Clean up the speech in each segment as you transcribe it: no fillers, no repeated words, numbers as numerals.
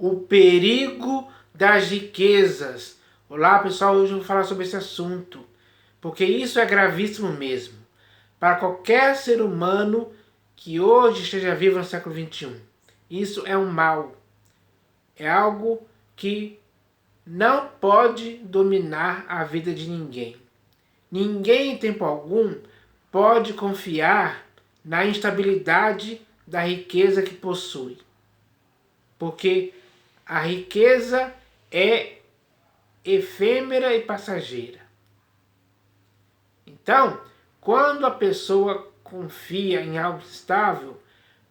o perigo das riquezas. Olá pessoal, hoje eu vou falar sobre esse assunto, porque isso é gravíssimo mesmo, para qualquer ser humano que hoje esteja vivo no século XXI. Isso é um mal, é algo que não pode dominar a vida de ninguém. Ninguém em tempo algum pode confiar na instabilidade da riqueza que possui, porque a riqueza é efêmera e passageira. Então, quando a pessoa confia em algo estável,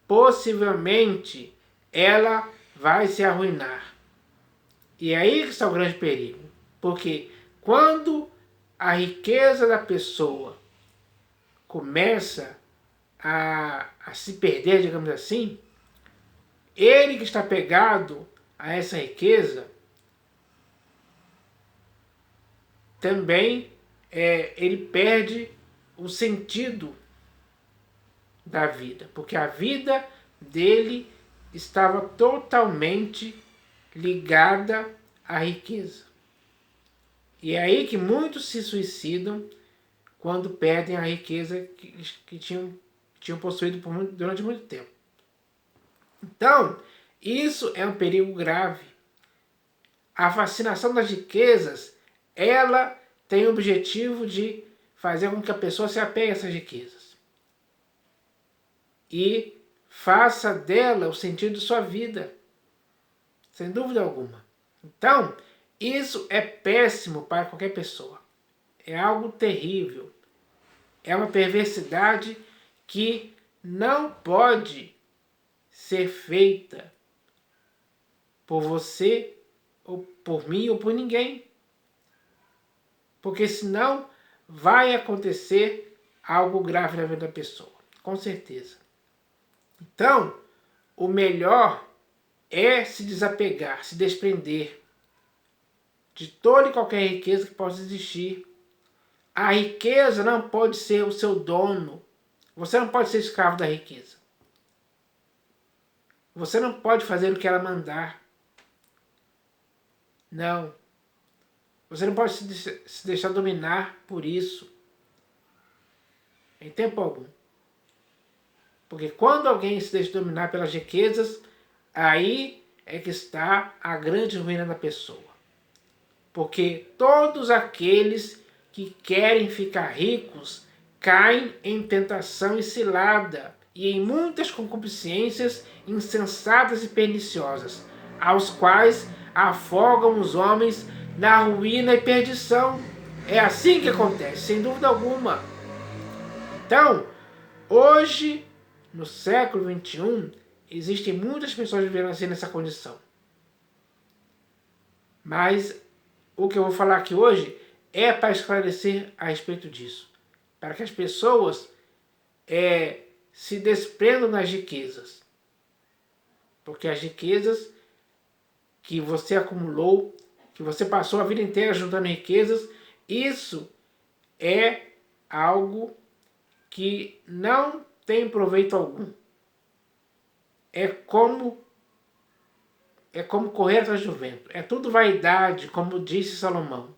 possivelmente ela vai se arruinar. E é aí que está o grande perigo, porque quando a riqueza da pessoa começa a se perder, digamos assim, ele que está pegado a essa riqueza também ele perde o sentido da vida, porque a vida dele estava totalmente ligada à riqueza. E é aí que muitos se suicidam quando perdem a riqueza que tinham possuído durante muito tempo. Então, isso é um perigo grave. A fascinação das riquezas, ela tem o objetivo de fazer com que a pessoa se apegue a essas riquezas e faça dela o sentido de sua vida, sem dúvida alguma. Então, isso é péssimo para qualquer pessoa. É algo terrível. É uma perversidade que não pode ser feita por você, ou por mim, ou por ninguém. Porque senão vai acontecer algo grave na vida da pessoa, com certeza. Então, o melhor é se desapegar, se desprender de toda e qualquer riqueza que possa existir. A riqueza não pode ser o seu dono. Você não pode ser escravo da riqueza. Você não pode fazer o que ela mandar. Não. Você não pode se deixar dominar por isso. Em tempo algum. Porque quando alguém se deixa dominar pelas riquezas, aí é que está a grande ruína da pessoa. Porque todos aqueles que querem ficar ricos caem em tentação e cilada e em muitas concupiscências insensatas e perniciosas, aos quais afogam os homens na ruína e perdição. É assim que acontece, sem dúvida alguma. Então, hoje, no século XXI, existem muitas pessoas vivendo assim nessa condição. Mas o que eu vou falar aqui hoje é para esclarecer a respeito disso. Para que as pessoas se desprendam das riquezas. Porque as riquezas que você acumulou, que você passou a vida inteira juntando riquezas, isso é algo que não tem proveito algum. É como correr atrás do vento. É tudo vaidade, como disse Salomão.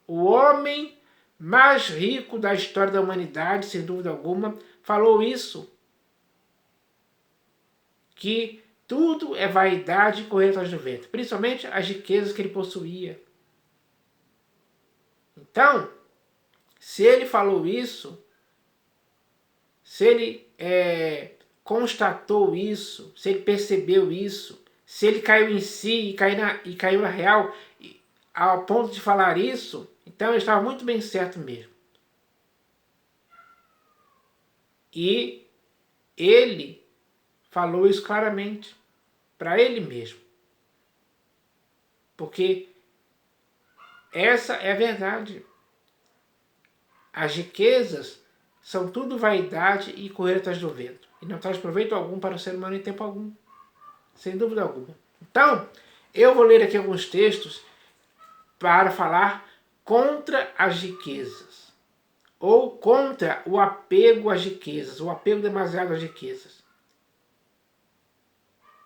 O homem mais rico da história da humanidade, sem dúvida alguma, falou isso. Que tudo é vaidade e correr atrás do vento. Principalmente as riquezas que ele possuía. Então, se ele falou isso, se ele constatou isso, se ele percebeu isso, se ele caiu em si e caiu na real, ao ponto de falar isso, então ele estava muito bem certo mesmo. E ele falou isso claramente, para ele mesmo. Porque essa é a verdade. As riquezas são tudo vaidade e correr atrás do vento. E não traz proveito algum para o ser humano em tempo algum. Sem dúvida alguma. Então, eu vou ler aqui alguns textos para falar contra as riquezas. Ou contra o apego às riquezas, o apego demasiado às riquezas.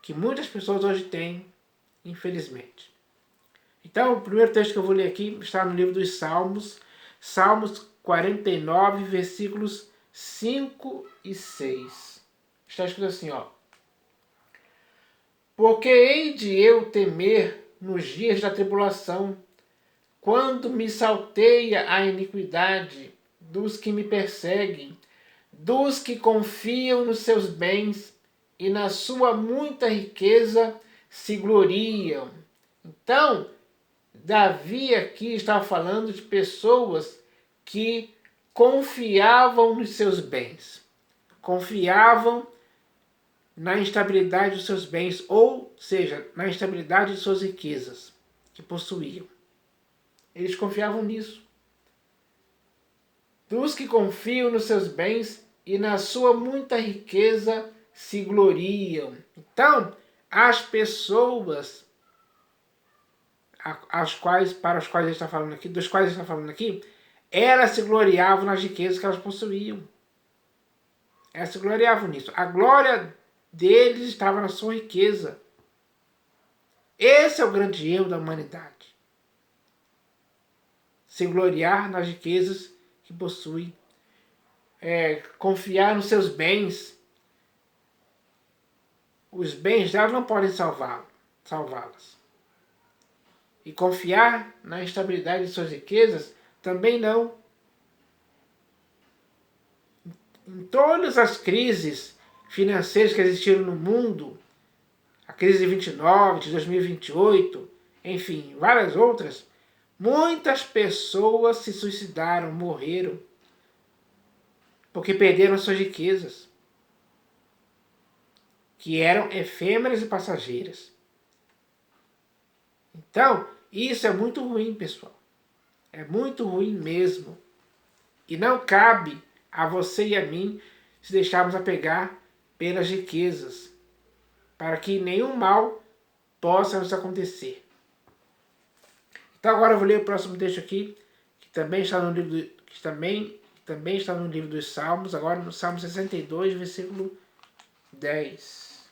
Que muitas pessoas hoje têm infelizmente. Então, o primeiro texto que eu vou ler aqui está no livro dos Salmos, Salmos 49, versículos 5 e 6. Está escrito assim, ó. Porque hei de eu temer nos dias da tribulação, quando me salteia a iniquidade dos que me perseguem, dos que confiam nos seus bens e na sua muita riqueza se gloriam. Então, Davi aqui estava falando de pessoas que confiavam nos seus bens, confiavam na instabilidade dos seus bens, ou seja, na instabilidade de suas riquezas que possuíam. Eles confiavam nisso. Dos que confiam nos seus bens e na sua muita riqueza se gloriam. Então, as pessoas para as quais ele está falando aqui, dos quais ele está falando aqui, elas se gloriavam nas riquezas que elas possuíam. Elas se gloriavam nisso. A glória deles estava na sua riqueza. Esse é o grande erro da humanidade. Se gloriar nas riquezas que possui. Confiar nos seus bens. Os bens delas não podem salvá-las. E confiar na instabilidade de suas riquezas também não. Em todas as crises financeiras que existiram no mundo, a crise de 29, de 2028, enfim, várias outras, muitas pessoas se suicidaram, morreram, porque perderam suas riquezas, que eram efêmeras e passageiras. Então, isso é muito ruim, pessoal. É muito ruim mesmo. E não cabe a você e a mim se deixarmos apegar pelas riquezas, para que nenhum mal possa nos acontecer. Então agora eu vou ler o próximo texto aqui, que também está no livro também está no livro dos Salmos, agora no Salmo 62, versículo 10.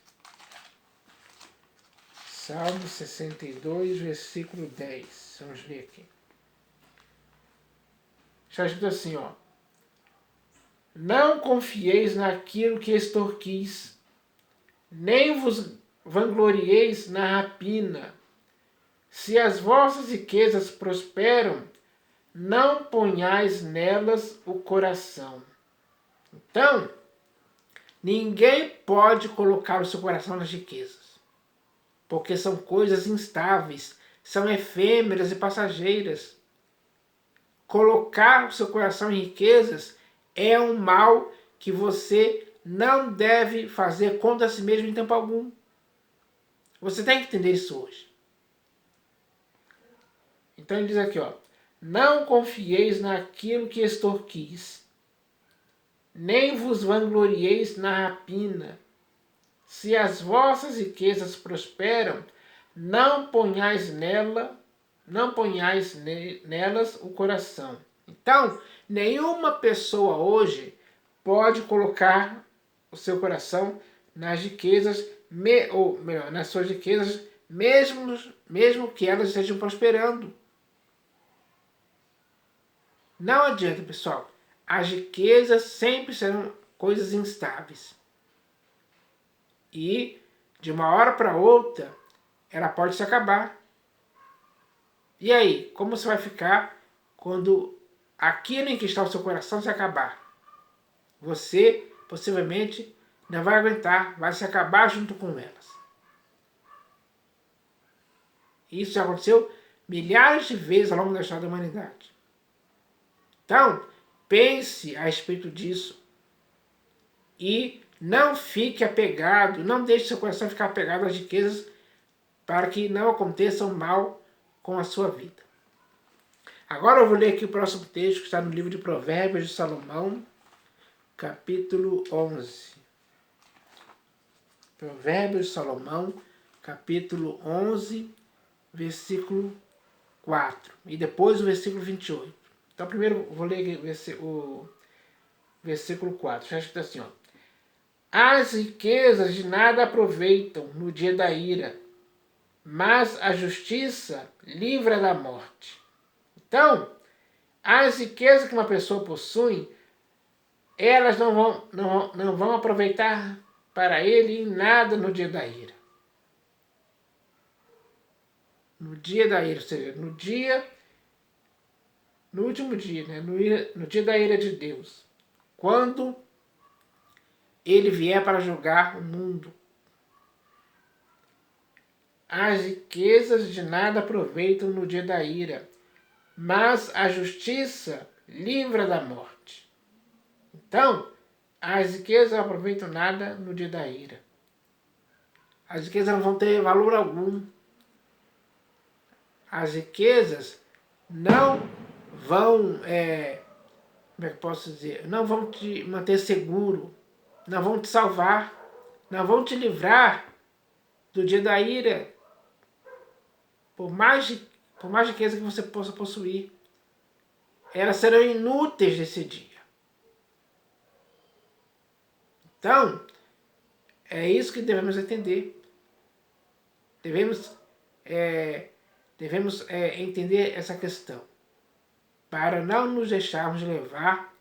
Salmo 62, versículo 10. Vamos ler aqui. Está escrito assim, ó. Não confieis naquilo que extorquis, nem vos vanglorieis na rapina. Se as vossas riquezas prosperam, não ponhais nelas o coração. Então, ninguém pode colocar o seu coração nas riquezas, porque são coisas instáveis, são efêmeras e passageiras. Colocar o seu coração em riquezas é um mal que você não deve fazer contra si mesmo em tempo algum. Você tem que entender isso hoje. Então ele diz aqui, ó. Não confieis naquilo que extorquis, nem vos vanglorieis na rapina. Se as vossas riquezas prosperam, não ponhais nelas o coração. Então, nenhuma pessoa hoje pode colocar o seu coração nas riquezas, ou melhor, nas suas riquezas, mesmo que elas estejam prosperando. Não adianta, pessoal. As riquezas sempre serão coisas instáveis. E, de uma hora para outra, ela pode se acabar. E aí, como você vai ficar quando aquilo em que está o seu coração se acabar? Você, possivelmente, não vai aguentar, vai se acabar junto com elas. Isso já aconteceu milhares de vezes ao longo da história da humanidade. Então, pense a respeito disso e não fique apegado, não deixe seu coração ficar apegado às riquezas para que não aconteça um mal com a sua vida. Agora eu vou ler aqui o próximo texto que está no livro de Provérbios de Salomão, capítulo 11. Provérbios de Salomão, capítulo 11, versículo 4. E depois o versículo 28. Então primeiro eu vou ler o versículo 4. Já está assim, ó. As riquezas de nada aproveitam no dia da ira, mas a justiça livra da morte. Então, as riquezas que uma pessoa possui, elas não vão aproveitar para ele em nada no dia da ira. No dia da ira, ou seja, no último dia, né? No dia da ira de Deus. Quando ele vier para julgar o mundo. As riquezas de nada aproveitam no dia da ira, mas a justiça livra da morte. Então, as riquezas não aproveitam nada no dia da ira. As riquezas não vão ter valor algum. As riquezas não vão, como é que eu posso dizer? Não vão te manter seguro, não vão te salvar, não vão te livrar do dia da ira, por mais riqueza que você possa possuir. Elas serão inúteis nesse dia. Então, é isso que devemos entender. Devemos entender essa questão, para não nos deixarmos levar,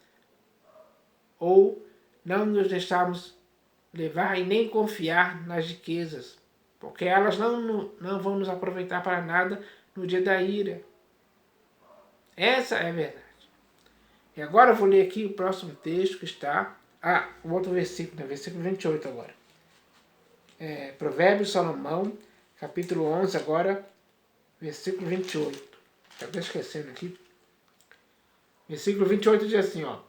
ou não nos deixarmos levar e nem confiar nas riquezas, porque elas não vão nos aproveitar para nada no dia da ira. Essa é a verdade. E agora eu vou ler aqui o próximo texto que está... o outro versículo, né? Versículo 28 agora. Provérbios de Salomão, capítulo 11 agora, versículo 28. Acabei esquecendo aqui. Versículo 28 diz assim, ó.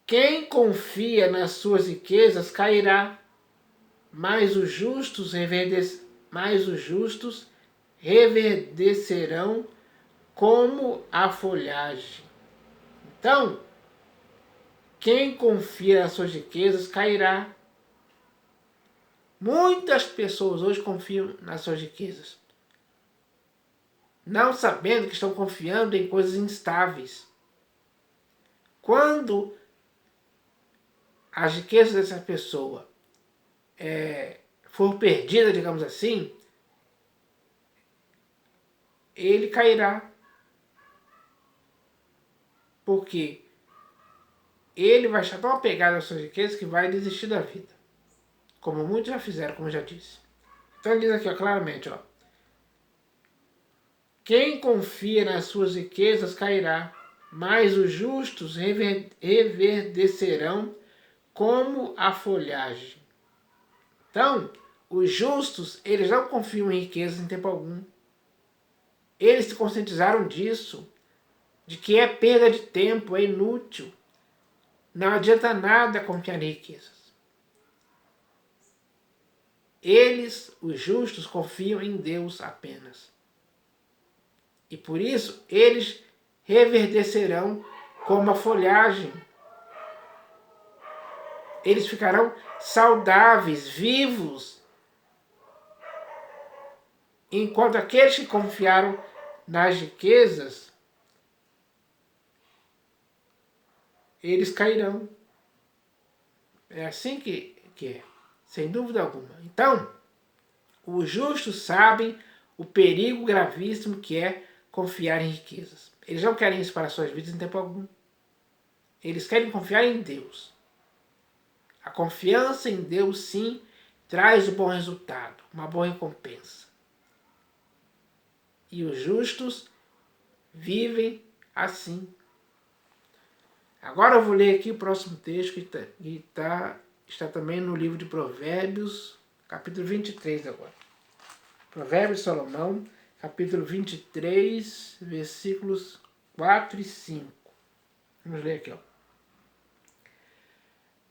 Quem confia nas suas riquezas cairá, mas os justos reverdecerão como a folhagem. Então, quem confia nas suas riquezas cairá. Muitas pessoas hoje confiam nas suas riquezas, não sabendo que estão confiando em coisas instáveis. Quando as riquezas dessa pessoa for perdida, digamos assim, ele cairá. Porque ele vai estar tão apegado às suas riquezas que vai desistir da vida. Como muitos já fizeram, como eu já disse. Então ele diz aqui, ó, claramente, ó. Quem confia nas suas riquezas cairá, mas os justos reverdecerão como a folhagem. Então, os justos, eles não confiam em riquezas em tempo algum. Eles se conscientizaram disso, de que é perda de tempo, é inútil. Não adianta nada confiar em riquezas. Eles, os justos, confiam em Deus apenas. E por isso, eles reverdecerão como a folhagem. Eles ficarão saudáveis, vivos. Enquanto aqueles que confiaram nas riquezas, eles cairão. É assim que é, sem dúvida alguma. Então, os justos sabem o perigo gravíssimo que é confiar em riquezas. Eles não querem isso para suas vidas em tempo algum. Eles querem confiar em Deus. A confiança em Deus, sim, traz um bom resultado, uma boa recompensa. E os justos vivem assim. Agora eu vou ler aqui o próximo texto que está também no livro de Provérbios, capítulo 23 agora. Provérbios de Salomão, capítulo 23, versículos 4 e 5. Vamos ler aqui, ó.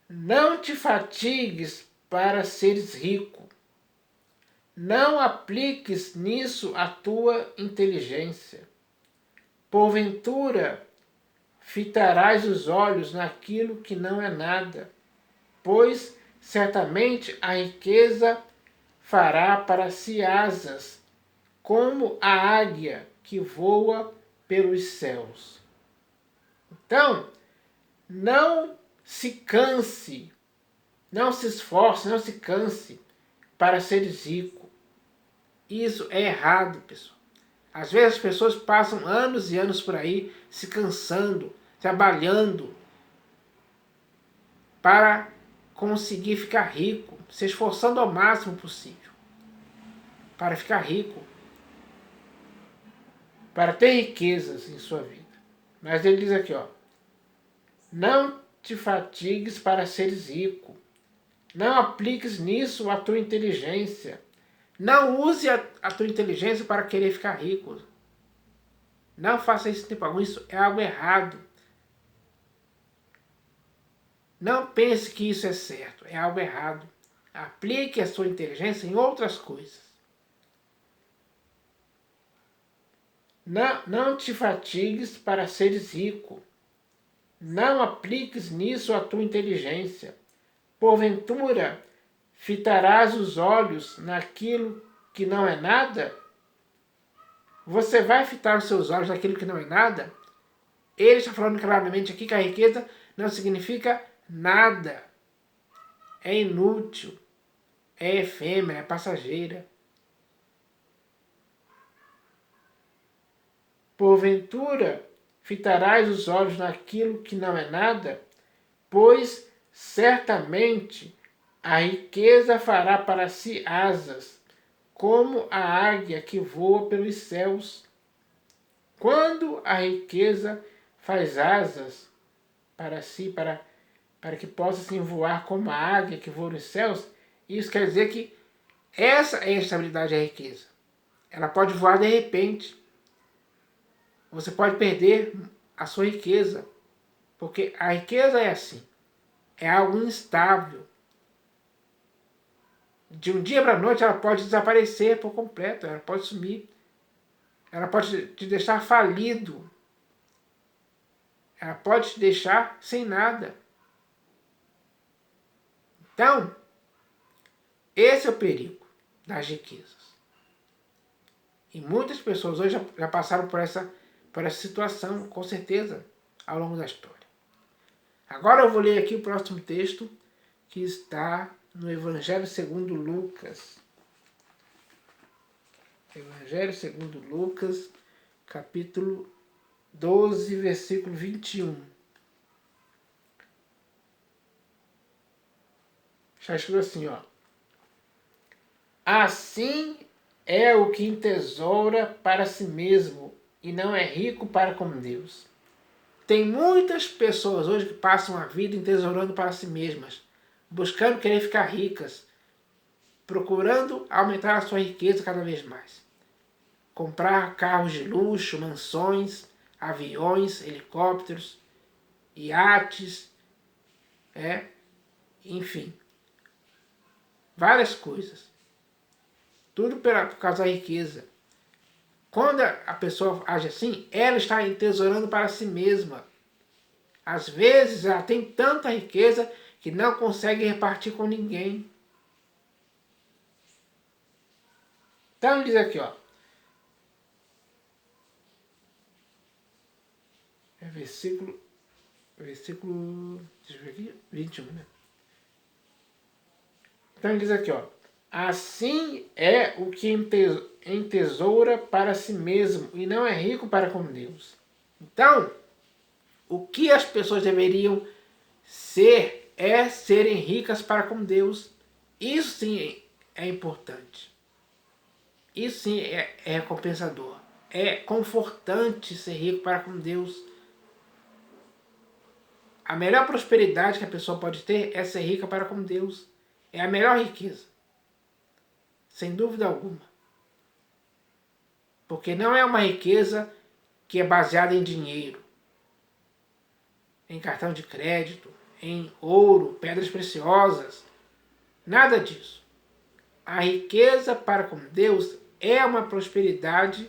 Não te fatigues para seres rico. Não apliques nisso a tua inteligência. Porventura, fitarás os olhos naquilo que não é nada, pois certamente a riqueza fará para si asas, como a águia que voa pelos céus. Então, não se canse, não se esforce, não se canse para ser rico. Isso é errado, pessoal. Às vezes as pessoas passam anos e anos por aí se cansando, trabalhando para conseguir ficar rico, se esforçando ao máximo possível para ficar rico, para ter riquezas em sua vida. Mas ele diz aqui, ó, não te fatigues para seres rico. Não apliques nisso a tua inteligência. Não use a tua inteligência para querer ficar rico. Não faça isso tempo algum. Isso é algo errado. Não pense que isso é certo. É algo errado. Aplique a sua inteligência em outras coisas. Não te fatigues para seres rico. Não apliques nisso a tua inteligência. Porventura, fitarás os olhos naquilo que não é nada? Você vai fitar os seus olhos naquilo que não é nada? Ele está falando claramente aqui que a riqueza não significa nada. É inútil, é efêmera, é passageira. Porventura, fitarás os olhos naquilo que não é nada? Pois certamente a riqueza fará para si asas, como a águia que voa pelos céus. Quando a riqueza faz asas para si, para que possa assim voar como a águia que voa nos céus, isso quer dizer que essa é a estabilidade da riqueza. Ela pode voar de repente. Você pode perder a sua riqueza, porque a riqueza é assim, é algo instável. De um dia para a noite ela pode desaparecer por completo, ela pode sumir, ela pode te deixar falido, ela pode te deixar sem nada. Então, esse é o perigo das riquezas. E muitas pessoas hoje já passaram por essa situação, com certeza, ao longo da história. Agora eu vou ler aqui o próximo texto, que está no Evangelho segundo Lucas. Evangelho segundo Lucas, capítulo 12, versículo 21. Já escrito assim, ó. Assim é o que entesoura para si mesmo e não é rico para com Deus. Tem muitas pessoas hoje que passam a vida entesourando para si mesmas, buscando querer ficar ricas, procurando aumentar a sua riqueza cada vez mais. Comprar carros de luxo, mansões, aviões, helicópteros, iates, enfim, várias coisas. Tudo por causa da riqueza. Quando a pessoa age assim, ela está entesourando para si mesma. Às vezes ela tem tanta riqueza que não consegue repartir com ninguém. Então ele diz aqui, ó. É versículo deixa eu ver aqui, 21, né? Então ele diz aqui, ó. Assim é o que entesoura para si mesmo e não é rico para com Deus. Então, o que as pessoas deveriam ser é serem ricas para com Deus. Isso sim é importante. Isso sim é recompensador. É confortante ser rico para com Deus. A melhor prosperidade que a pessoa pode ter é ser rica para com Deus. É a melhor riqueza. Sem dúvida alguma. Porque não é uma riqueza que é baseada em dinheiro, em cartão de crédito, em ouro, pedras preciosas. Nada disso. A riqueza para com Deus é uma prosperidade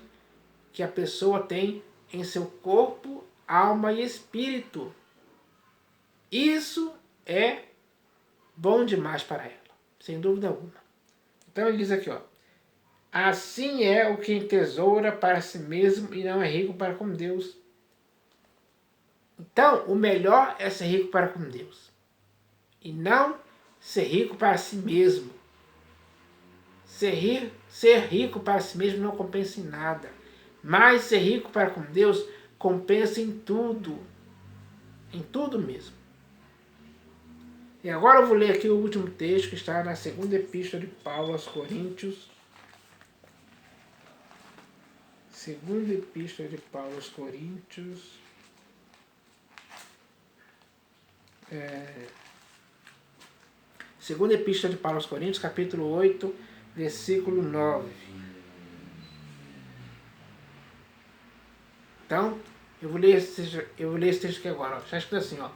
que a pessoa tem em seu corpo, alma e espírito. Isso é bom demais para ela, sem dúvida alguma. Então ele diz aqui, ó. Assim é o que entesoura para si mesmo e não é rico para com Deus. Então, o melhor é ser rico para com Deus. E não ser rico para si mesmo. ser rico para si mesmo não compensa em nada. Mas ser rico para com Deus compensa em tudo. Em tudo mesmo. E agora eu vou ler aqui o último texto que está na segunda epístola de Paulo aos Coríntios. Segunda epístola de Paulo aos Coríntios. Segunda epístola de Paulo aos Coríntios, capítulo 8, versículo 9. Então, eu vou ler esse texto aqui agora. Está escrito assim, ó.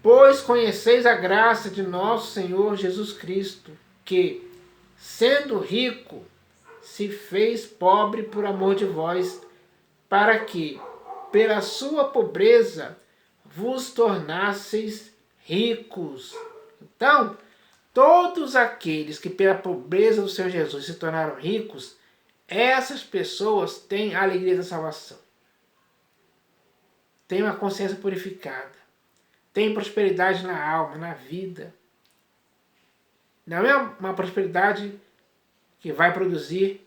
Pois conheceis a graça de nosso Senhor Jesus Cristo, que, sendo rico, se fez pobre por amor de vós, para que, pela sua pobreza, vos tornasseis ricos. Então, todos aqueles que pela pobreza do Senhor Jesus se tornaram ricos, essas pessoas têm a alegria da salvação. Têm uma consciência purificada. Têm prosperidade na alma, na vida. Não é uma prosperidade que vai produzir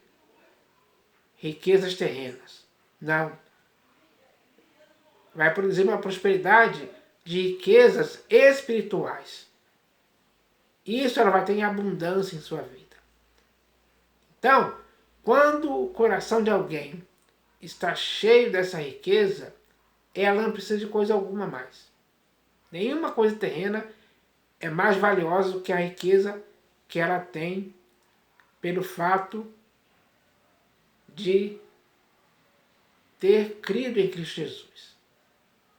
riquezas terrenas. Não. Vai produzir uma prosperidade de riquezas espirituais. Isso ela vai ter em abundância em sua vida. Então, quando o coração de alguém está cheio dessa riqueza, ela não precisa de coisa alguma mais. Nenhuma coisa terrena é mais valiosa do que a riqueza que ela tem pelo fato de ter crido em Cristo Jesus.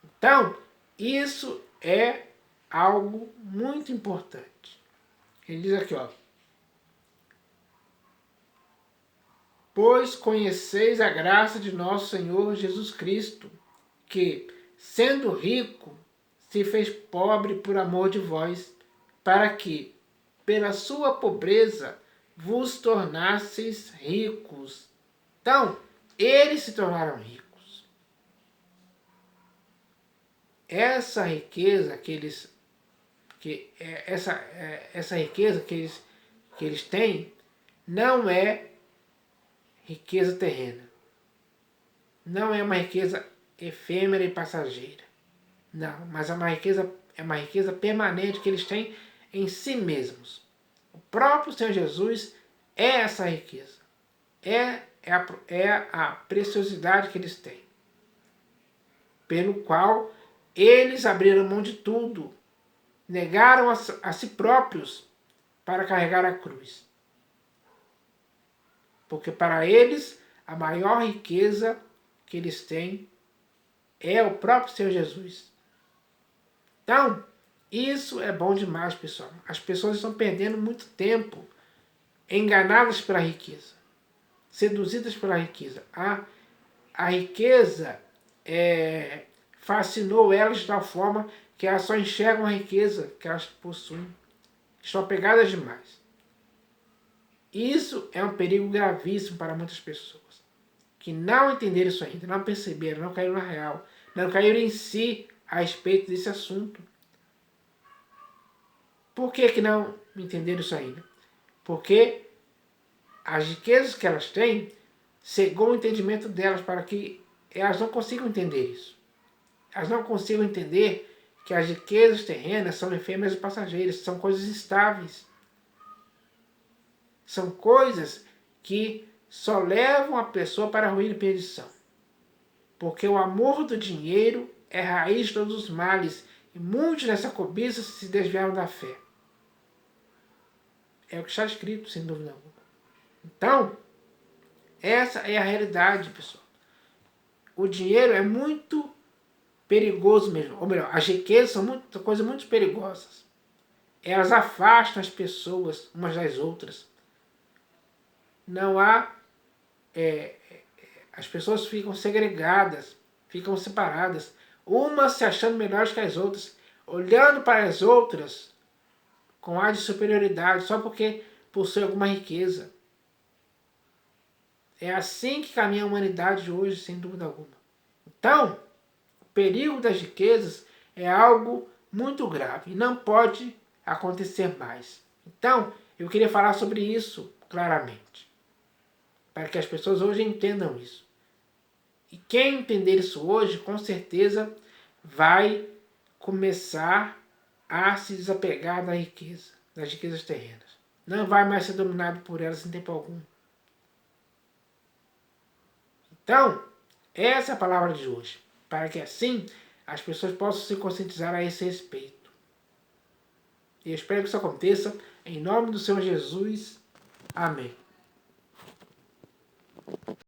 Então, isso é algo muito importante. Ele diz aqui, ó. Pois conheceis a graça de nosso Senhor Jesus Cristo, que, sendo rico, se fez pobre por amor de vós, para que, pela sua pobreza, vos tornasseis ricos. Então, eles se tornaram ricos. Essa riqueza essa riqueza que eles têm não é riqueza terrena. Não é uma riqueza efêmera e passageira. Não, mas é uma riqueza permanente que eles têm em si mesmos. O próprio Senhor Jesus é essa riqueza. É a preciosidade que eles têm. Pelo qual eles abriram mão de tudo. Negaram a si próprios para carregar a cruz. Porque para eles a maior riqueza que eles têm é o próprio Senhor Jesus. Então, isso é bom demais, pessoal. As pessoas estão perdendo muito tempo enganadas pela riqueza, seduzidas pela riqueza. A riqueza fascinou elas de tal forma que elas só enxergam a riqueza que elas possuem. Estão apegadas demais. Isso é um perigo gravíssimo para muitas pessoas que não entenderam isso ainda, não perceberam, não caíram na real, não caíram em si a respeito desse assunto. Por que não entenderam isso ainda? Porque as riquezas que elas têm cegou o entendimento delas para que elas não consigam entender isso. Elas não consigam entender que as riquezas terrenas são efêmeras e passageiras, são coisas estáveis. São coisas que só levam a pessoa para a ruína e perdição. Porque o amor do dinheiro é raiz de todos os males, e muitos nessa cobiça se desviaram da fé. É o que está escrito, sem dúvida alguma. Então, essa é a realidade, pessoal. O dinheiro é muito perigoso mesmo. Ou melhor, as riquezas são coisas muito perigosas. Elas afastam as pessoas umas das outras. Não há... as pessoas ficam segregadas, ficam separadas, umas se achando melhores que as outras, olhando para as outras com ar de superioridade, só porque possui alguma riqueza. É assim que caminha a humanidade hoje, sem dúvida alguma. Então, o perigo das riquezas é algo muito grave e não pode acontecer mais. Então, Eu queria falar sobre isso claramente, para que as pessoas hoje entendam isso. E quem entender isso hoje, com certeza, vai começar a se desapegar da riqueza, das riquezas terrenas. Não vai mais ser dominado por elas em tempo algum. Então, essa é a palavra de hoje, para que assim as pessoas possam se conscientizar a esse respeito. E eu espero que isso aconteça, em nome do Senhor Jesus. Amém.